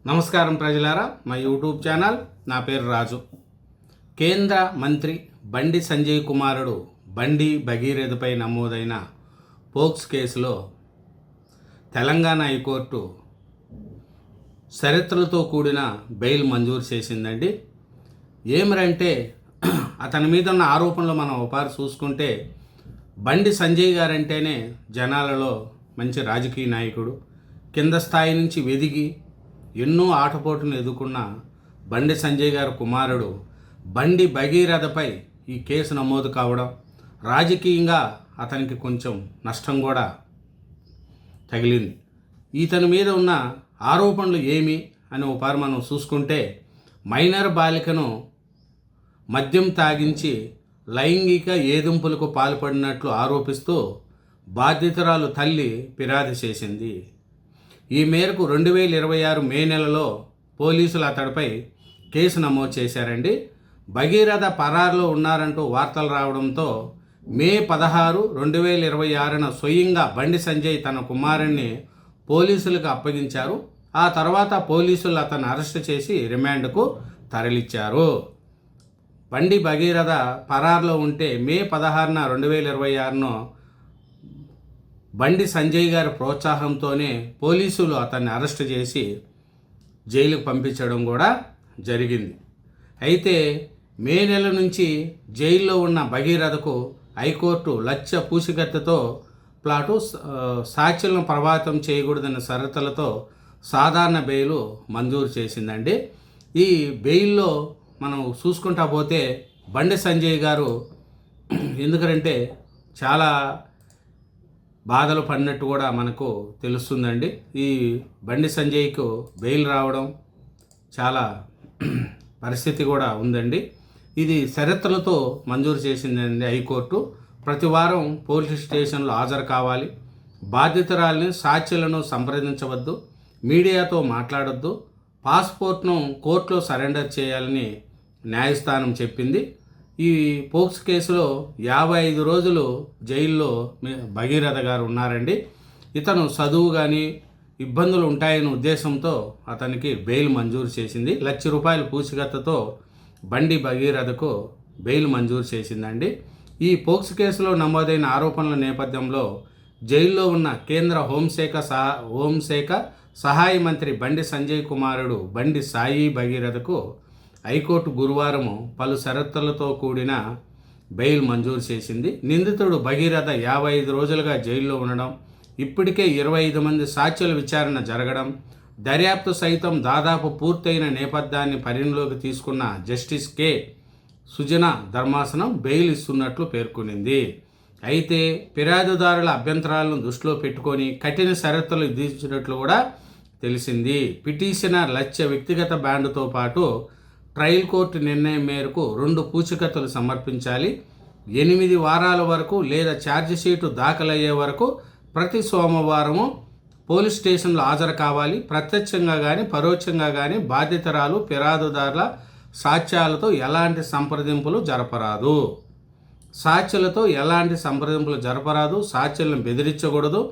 నమస్కారం ప్రజలారా, మా యూట్యూబ్ ఛానల్. నా పేరు రాజు. కేంద్ర మంత్రి బండి సంజయ్ కుమారుడు బండి భగీరథపై నమోదైన పోక్స్ కేసులో తెలంగాణ హైకోర్టు షరతులతో కూడిన బెయిల్ మంజూరు చేసిందండి. ఏమిరంటే అతని మీద ఉన్న ఆరోపణలు మనం ఒకసారి చూసుకుంటే, బండి సంజయ్ గారంటేనే జనాలలో మంచి రాజకీయ నాయకుడు, కింద స్థాయి నుంచి వెదిగి ఎన్నో ఆటపోటును ఎదుర్కొన్న బండి సంజయ్ గారి కుమారుడు బండి భగీరథపై ఈ కేసు నమోదు కావడం, రాజకీయంగా అతనికి కొంచెం నష్టం కూడా తగిలింది. ఇతని మీద ఉన్న ఆరోపణలు ఏమి అని ఒకసారి మనం చూసుకుంటే, మైనర్ బాలికను మద్యం తాగించి లైంగిక ఏదింపులకు పాల్పడినట్లు ఆరోపిస్తూ బాధితురాలు తల్లి ఫిర్యాదు చేసింది. ఈ మేరకు 2026 మే నెలలో పోలీసులు అతడిపై కేసు నమోదు చేశారండి. భగీరథ పరారులో ఉన్నారంటూ వార్తలు రావడంతో మే 16, 2026న స్వయంగా బండి సంజయ్ తన కుమారుణ్ణి పోలీసులకు అప్పగించారు. ఆ తర్వాత పోలీసులు అతన్ని అరెస్టు చేసి రిమాండ్కు తరలించారు. బండి భగీరథ పరారులో ఉంటే మే 16న 2026ను బండి సంజయ్ గారి ప్రోత్సాహంతోనే పోలీసులు అతన్ని అరెస్ట్ చేసి జైలుకు పంపించడం కూడా జరిగింది. అయితే మే నెల నుంచి జైల్లో ఉన్న భగీరథకు హైకోర్టు లచ్చ పూసికత్తుతో ప్లాటు సాక్షులను ప్రభావితం చేయకూడదన్న షరతులతో సాధారణ బెయిల్ మంజూరు చేసిందండి. ఈ బెయిల్లో మనం చూసుకుంటా పోతే బండి సంజయ్ గారు ఎందుకంటే చాలా బాధలు పడినట్టు కూడా మనకు తెలుస్తుందండి. ఈ బండి సంజయ్కు బెయిల్ రావడం చాలా పరిస్థితి కూడా ఉందండి. ఇది షరతులతో మంజూరు చేసిందండి హైకోర్టు. ప్రతి వారం పోలీస్ స్టేషన్లో హాజరు కావాలి, బాధితురాలిని సాక్షులను సంప్రదించవద్దు, మీడియాతో మాట్లాడొద్దు, పాస్పోర్ట్ను కోర్టులో సరెండర్ చేయాలని న్యాయస్థానం చెప్పింది. ఈ పోక్స్ కేసులో 55 రోజులు జైల్లో భగీరథ గారు ఉన్నారండి. ఇతను చదువు కానీ ఇబ్బందులు ఉంటాయనే ఉద్దేశంతో అతనికి బెయిల్ మంజూరు చేసింది. ₹1,00,000 పూచికత్తుతో బండి భగీరథకు బెయిల్ మంజూరు చేసిందండి. ఈ పోక్స్ కేసులో నమోదైన ఆరోపణల నేపథ్యంలో జైల్లో ఉన్న కేంద్ర హోంశాఖ సహాయ మంత్రి బండి సంజయ్ కుమారుడు బండి సాయి భగీరథకు హైకోర్టు గురువారం పలు షరతులతో కూడిన బెయిల్ మంజూరు చేసింది. నిందితుడు భగీరథ 55 రోజులుగా జైల్లో ఉండడం, ఇప్పటికే 25 మంది సాక్షుల విచారణ జరగడం, దర్యాప్తు సైతం దాదాపు పూర్తయిన నేపథ్యాన్ని పరిగణలోకి తీసుకున్న జస్టిస్ కె సుజనా ధర్మాసనం బెయిల్ ఇస్తున్నట్లు పేర్కొనింది. అయితే ఫిర్యాదుదారుల అభ్యంతరాలను దృష్టిలో పెట్టుకొని కఠిన షరతులు విధించినట్లు కూడా తెలిసింది. పిటిషనర్ లచ్చ వ్యక్తిగత బాండ్తో పాటు ట్రయల్ కోర్టు నిర్ణయం మేరకు 2 పూచికత్తులు సమర్పించాలి. 8 వారాల వరకు లేదా ఛార్జిషీటు దాఖలయ్యే వరకు ప్రతి సోమవారము పోలీస్ స్టేషన్లో హాజరు కావాలి. ప్రత్యక్షంగా కానీ పరోక్షంగా కానీ బాధితురాలు ఫిర్యాదుదారుల సాక్ష్యాలతో ఎలాంటి సంప్రదింపులు జరపరాదు. సాక్షులను బెదిరించకూడదు,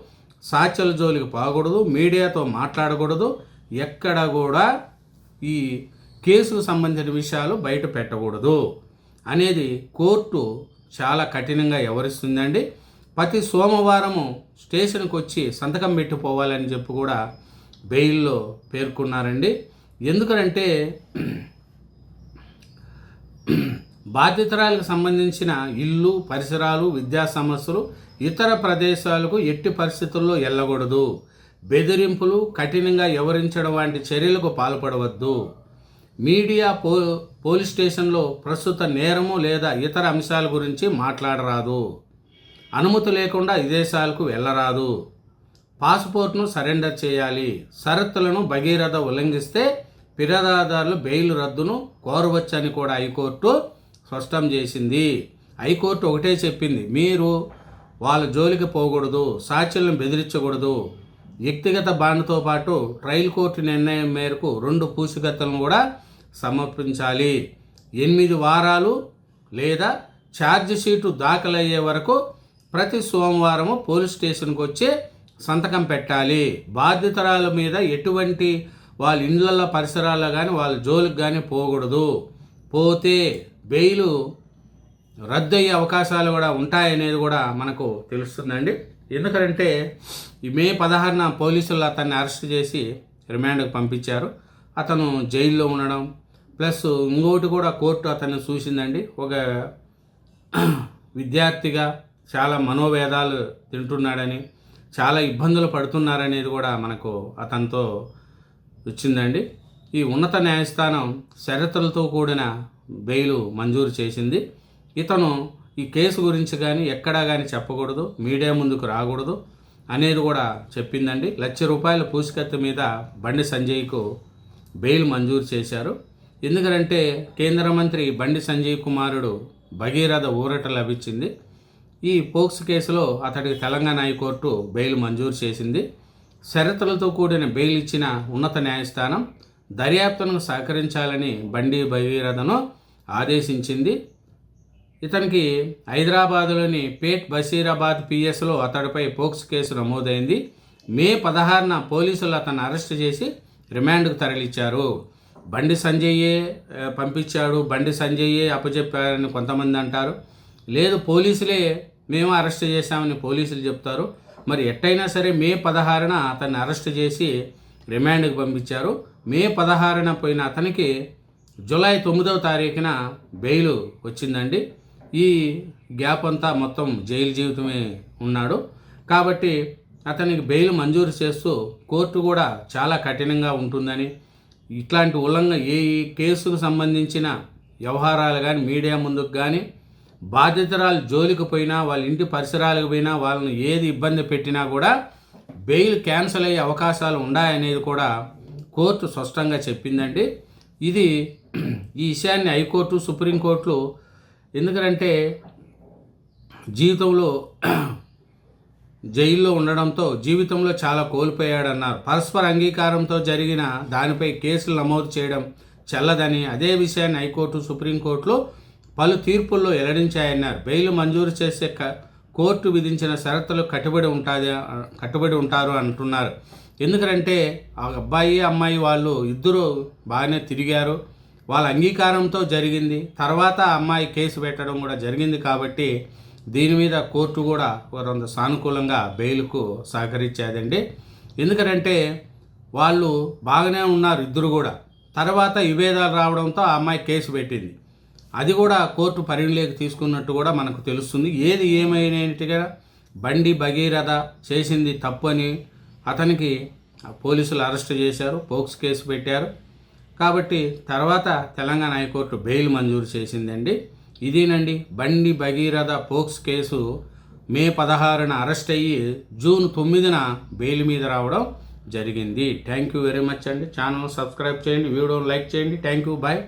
సాక్షుల జోలికి పోకూడదు, మీడియాతో మాట్లాడకూడదు, ఎక్కడ కూడా ఈ కేసుకు సంబంధించిన విషయాలు బయట పెట్టకూడదు అనేది కోర్టు చాలా కఠినంగా వ్యవహరిస్తుందండి. ప్రతి సోమవారము స్టేషన్కి వచ్చి సంతకం పెట్టిపోవాలని చెప్పి కూడా బెయిల్లో పేర్కొన్నారండి. ఎందుకంటే బాధితురాలకు సంబంధించిన ఇల్లు, పరిసరాలు, విద్యా సమస్యలు, ఇతర ప్రదేశాలకు ఎట్టి పరిస్థితుల్లో వెళ్ళకూడదు, బెదిరింపులు, కఠినంగా వ్యవహరించడం వంటి చర్యలకు పాల్పడవద్దు, మీడియా పోలీస్ స్టేషన్లో ప్రస్తుత నేరము లేదా ఇతర అంశాల గురించి మాట్లాడరాదు, అనుమతి లేకుండా విదేశాలకు వెళ్ళరాదు, పాస్పోర్ట్ను సరెండర్ చేయాలి. షరతులను భగీరథ ఉల్లంఘిస్తే ఫిర్యాదుదారులు బెయిల్ రద్దును కోరవచ్చని కూడా హైకోర్టు స్పష్టం చేసింది. హైకోర్టు ఒకటే చెప్పింది, మీరు వాళ్ళ జోలికి పోకూడదు, సాక్షులను బెదిరించకూడదు, వ్యక్తిగత బాండ్తో పాటు ట్రయల్ కోర్టు నిర్ణయం మేరకు 2 పూచికత్తులను కూడా సమర్పించాలి. 8 వారాలు లేదా ఛార్జిషీటు దాఖలయ్యే వరకు ప్రతి సోమవారము పోలీస్ స్టేషన్కి వచ్చి సంతకం పెట్టాలి. బాధితురాల మీద ఎటువంటి వాళ్ళ ఇండ్లలో పరిసరాల్లో కానీ వాళ్ళ జోలికి కానీ పోకూడదు. పోతే బెయిలు రద్దు అయ్యే అవకాశాలు కూడా ఉంటాయనేది కూడా మనకు తెలుస్తుందండి. ఎందుకంటే ఈ మే 16న పోలీసులు అతన్ని అరెస్ట్ చేసి రిమాండ్కి పంపించారు. అతను జైల్లో ఉండడం ప్లస్ ఇంకోటి కూడా కోర్టు అతన్ని చూసిందండి. ఒక విద్యార్థిగా చాలా మనోవేదాలు తింటున్నాడని, చాలా ఇబ్బందులు పడుతున్నారనేది కూడా మనకు అతనితో వచ్చిందండి. ఈ ఉన్నత న్యాయస్థానం షరతులతో కూడిన బెయిలు మంజూరు చేసింది. ఇతను ఈ కేసు గురించి కానీ ఎక్కడా కానీ చెప్పకూడదు, మీడియా ముందుకు రాకూడదు అనేది కూడా చెప్పిందండి. ₹1,00,000 పూసికత్తు మీద బండి సంజయ్కు బెయిల్ మంజూరు చేశారు. ఎందుకంటే కేంద్ర మంత్రి బండి సంజయ్ కుమారుడు భగీరథ ఊరట లభించింది. ఈ పోక్స్ కేసులో అతడికి తెలంగాణ హైకోర్టు బెయిల్ మంజూరు చేసింది. షరతులతో కూడిన బెయిల్ ఇచ్చిన ఉన్నత న్యాయస్థానం దర్యాప్తును సహకరించాలని బండి భగీరథను ఆదేశించింది. ఇతనికి హైదరాబాదులోని పేట్ బషీరాబాద్ పిఎస్లో అతడిపై పోక్స్ కేసు నమోదైంది. మే 16న పోలీసులు అతన్ని అరెస్ట్ చేసి రిమాండ్కు తరలించారు. బండి సంజయ్యే పంపించాడు, బండి సంజయ్యే అప్పచెప్పారని కొంతమంది అంటారు. లేదు పోలీసులే మేము అరెస్ట్ చేశామని పోలీసులు చెప్తారు. మరి ఎట్టయినా సరే మే 16న అతన్ని అరెస్ట్ చేసి రిమాండ్కి పంపించారు. మే 16న పోయిన అతనికి జూలై 9వ తారీఖున బెయిల్ వచ్చిందండి. ఈ గ్యాప్ అంతా మొత్తం జైలు జీవితమే ఉన్నాడు. కాబట్టి అతనికి బెయిల్ మంజూరు చేస్తూ కోర్టు కూడా చాలా కఠినంగా ఉంటుందని, ఇట్లాంటి ఏ కేసుకు సంబంధించిన వ్యవహారాలు కానీ మీడియా ముందుకు కానీ బాధితురాలు జోలికి పోయినా, వాళ్ళ ఇంటి పరిసరాలకు పోయినా, వాళ్ళని ఏది ఇబ్బంది పెట్టినా కూడా బెయిల్ క్యాన్సిల్ అయ్యే అవకాశాలు ఉన్నాయనేది కూడా కోర్టు స్పష్టంగా చెప్పిందండి. ఇది ఈ విషయాన్ని హైకోర్టు, సుప్రీంకోర్టులు ఎందుకంటే జీవితంలో జైల్లో ఉండడంతో జీవితంలో చాలా కోల్పోయాడన్నారు. పరస్పర అంగీకారంతో జరిగిన దానిపై కేసులు నమోదు చేయడం చెల్లదని అదే విషయాన్ని హైకోర్టు, సుప్రీంకోర్టులో పలు తీర్పుల్లో వెల్లడించాయన్నారు. బెయిల్ మంజూరు చేసే కోర్టు విధించిన షరతులు కట్టుబడి ఉంటారు అంటున్నారు. ఎందుకంటే ఆ అబ్బాయి అమ్మాయి వాళ్ళు ఇద్దరు బాగానే తిరిగారు, వాళ్ళ అంగీకారంతో జరిగింది. తర్వాత అమ్మాయి కేసు పెట్టడం కూడా జరిగింది. కాబట్టి దీని మీద కోర్టు కూడా కొంత సానుకూలంగా బెయిల్కు సహకరించేదండి. ఎందుకంటే వాళ్ళు బాగానే ఉన్నారు ఇద్దరు కూడా. తర్వాత విభేదాలు రావడంతో ఆ అమ్మాయి కేసు పెట్టింది. అది కూడా కోర్టు పరిగణలోకి తీసుకున్నట్టు కూడా మనకు తెలుస్తుంది. ఏది ఏమైనట్టుగా బండి భగీరథ చేసింది తప్పు అని అతనికి పోలీసులు అరెస్ట్ చేశారు, పోక్స్ కేసు పెట్టారు. కాబట్టి తర్వాత తెలంగాణ హైకోర్టు బెయిల్ మంజూరు చేసిందండి. ఇదేనండి Bandi Bhagiratha POCSO case May 16న అరెస్ట్ అయ్యి జూన్ 9న బెయిల్ మీద రావడం జరిగింది. థ్యాంక్ యూ వెరీ మచ్ అండి. ఛానల్ సబ్స్క్రైబ్ చేయండి, వీడియోని లైక్ చేయండి. Thank you, bye.